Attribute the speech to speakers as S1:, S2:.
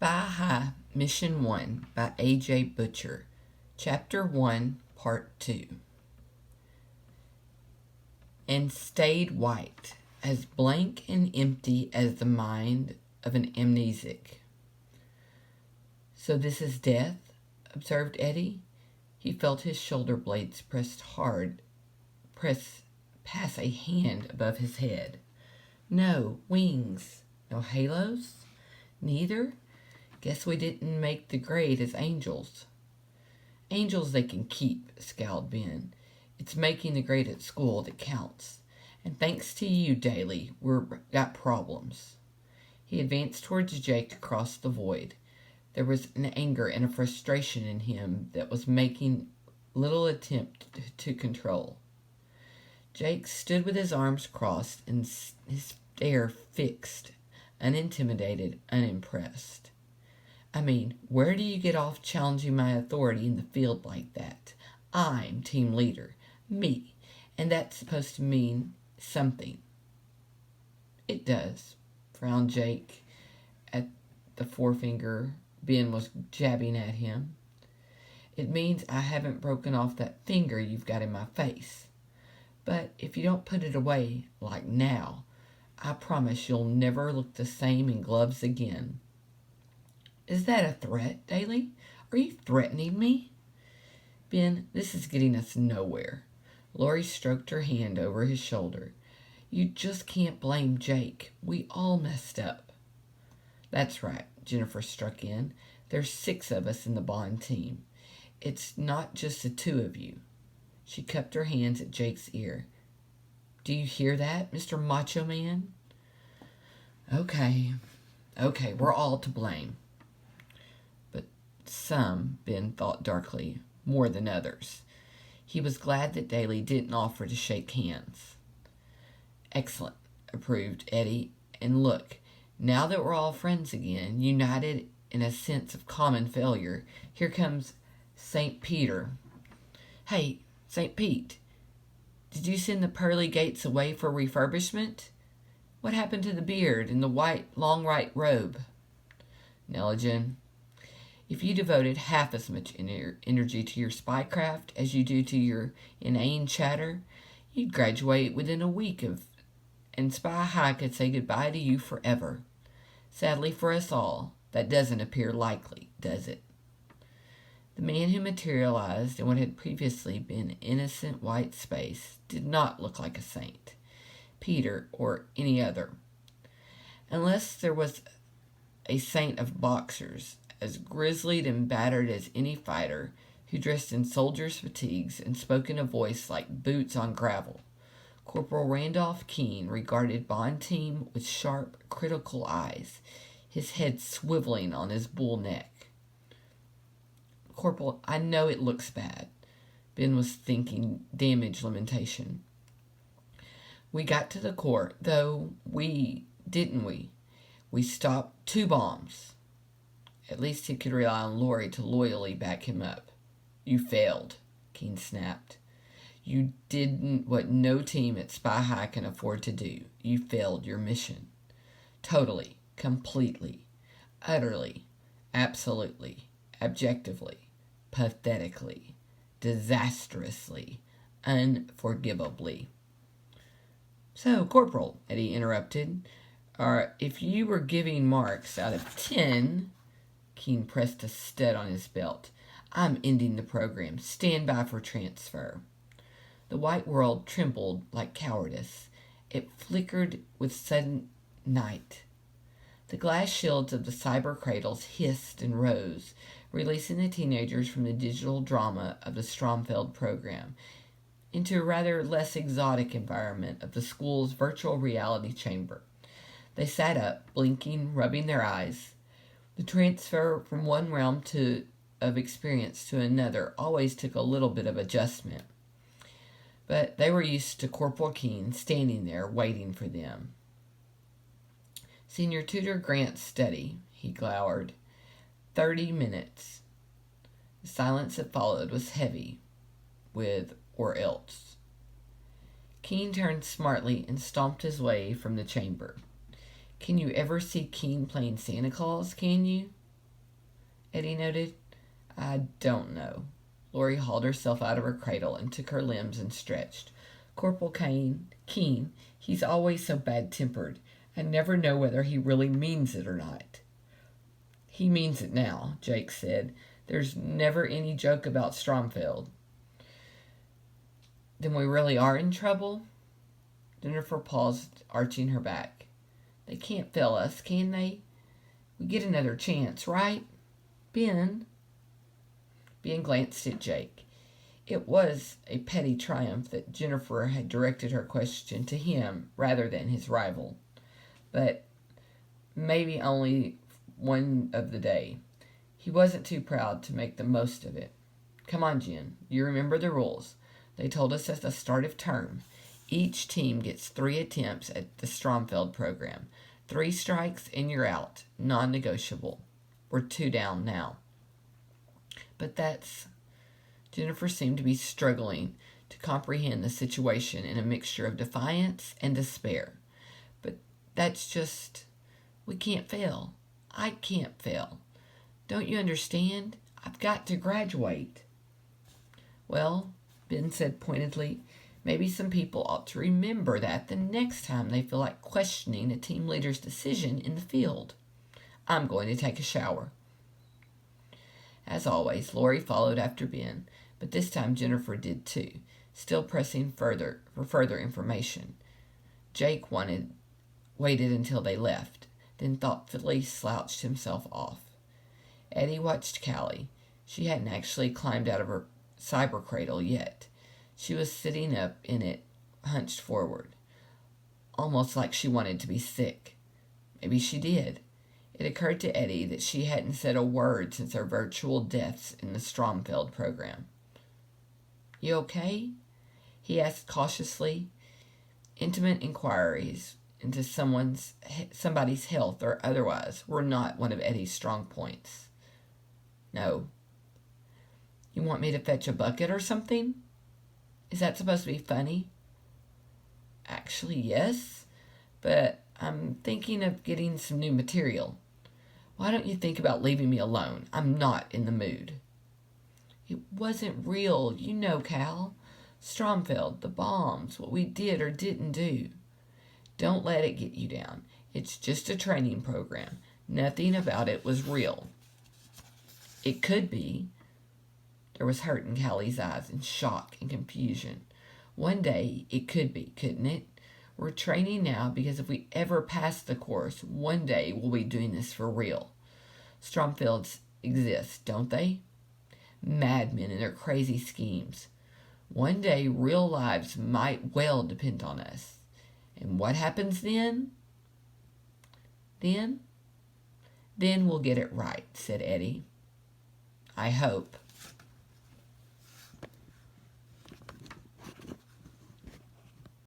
S1: Spy High Mission 1 by A.J. Butcher. Chapter 1, Part 2. And stayed white, as blank and empty as the mind of an amnesic. So this is death, observed Eddie. He felt his shoulder blades press past a hand above his head. No, wings. No halos? Neither? Guess we didn't make the grade as angels. Angels they can keep, scowled Ben. It's making the grade at school that counts. And thanks to you, Daly, we've got problems. He advanced towards Jake across the void. There was an anger and a frustration in him that was making little attempt to control. Jake stood with his arms crossed and his stare fixed, unintimidated, unimpressed. I mean, where do you get off challenging my authority in the field like that? I'm team leader. Me. And that's supposed to mean something. It does, frowned Jake at the forefinger Ben was jabbing at him. It means I haven't broken off that finger you've got in my face. But if you don't put it away, like now, I promise you'll never look the same in gloves again. Is that a threat, Daly? Are you threatening me? Ben, this is getting us nowhere. Lori stroked her hand over his shoulder. You just can't blame Jake. We all messed up. That's right, Jennifer struck in. There's 6 of us in the Bond team. It's not just the 2 of you. She cupped her hands at Jake's ear. Do you hear that, Mr. Macho Man? Okay, we're all to blame. But some, Ben thought darkly, more than others. He was glad that Daly didn't offer to shake hands. Excellent, approved Eddie. And look, now that we're all friends again, united in a sense of common failure, here comes St. Peter. Hey, St. Pete, did you send the pearly gates away for refurbishment? What happened to the beard and the white, long white robe? Neligen, if you devoted half as much energy to your spycraft as you do to your inane chatter, you'd graduate within a week and Spy High could say goodbye to you forever. Sadly for us all, that doesn't appear likely, does it? The man who materialized in what had previously been innocent white space did not look like a saint, Peter, or any other. Unless there was a saint of boxers, as grizzled and battered as any fighter, who dressed in soldier's fatigues and spoke in a voice like boots on gravel. Corporal Randolph Keene regarded Bond Team with sharp, critical eyes, his head swiveling on his bull neck. Corporal, I know it looks bad. Ben was thinking damage limitation. We got to the court, though didn't we? We stopped 2 bombs. At least he could rely on Lori to loyally back him up. You failed, Keene snapped. You did what no team at Spy High can afford to do. You failed your mission. Totally, completely, utterly, absolutely, objectively, pathetically, disastrously, unforgivably. So, Corporal, Eddie interrupted, if you were giving marks out of 10, Keene pressed a stud on his belt. I'm ending the program. Stand by for transfer. The white world trembled like cowardice. It flickered with sudden night. The glass shields of the cyber cradles hissed and rose, releasing the teenagers from the digital drama of the Stromfeld program into a rather less exotic environment of the school's virtual reality chamber. They sat up, blinking, rubbing their eyes. The transfer from one realm of experience to another always took a little bit of adjustment. But they were used to Corporal Keene standing there waiting for them. Senior Tutor Grant's study, he glowered. 30 minutes. The silence that followed was heavy with or else. Keene turned smartly and stomped his way from the chamber. Can you ever see Keene playing Santa Claus, can you? Eddie noted. I don't know. Lori hauled herself out of her cradle and took her limbs and stretched. Corporal Keen, he's always so bad-tempered. I never know whether he really means it or not. He means it now, Jake said. There's never any joke about Stromfeld. Then we really are in trouble? Jennifer paused, arching her back. They can't fail us, can they? We get another chance, right? Ben glanced at Jake. It was a petty triumph that Jennifer had directed her question to him rather than his rival. But maybe only one of the day. He wasn't too proud to make the most of it. Come on, Jen. You remember the rules. They told us at the start of term. Each team gets 3 attempts at the Stromfeld program. 3 strikes and you're out. Non-negotiable. We're 2 down now. But that's... Jennifer seemed to be struggling to comprehend the situation in a mixture of defiance and despair. But that's just... We can't fail. I can't fail. Don't you understand? I've got to graduate. Well, Ben said pointedly, maybe some people ought to remember that the next time they feel like questioning a team leader's decision in the field. I'm going to take a shower. As always, Lori followed after Ben, but this time Jennifer did too, still pressing for further information. Jake waited until they left, then thoughtfully slouched himself off. Eddie watched Callie. She hadn't actually climbed out of her cyber cradle yet. She was sitting up in it, hunched forward, almost like she wanted to be sick. Maybe she did. It occurred to Eddie that she hadn't said a word since her virtual deaths in the Stromfeld program. You okay? He asked cautiously. Intimate inquiries into somebody's health or otherwise were not one of Eddie's strong points. No. You want me to fetch a bucket or something? Is that supposed to be funny? Actually, yes, but I'm thinking of getting some new material. Why don't you think about leaving me alone? I'm not in the mood. It wasn't real, you know, Cal. Stromfeld, the bombs, what we did or didn't do. Don't let it get you down. It's just a training program. Nothing about it was real. It could be. There was hurt in Callie's eyes and shock and confusion. One day, it could be, couldn't it? We're training now because if we ever pass the course, one day we'll be doing this for real. Stromfelds exist, don't they? Madmen and their crazy schemes. One day, real lives might well depend on us. And what happens then? Then we'll get it right, said Eddie. I hope.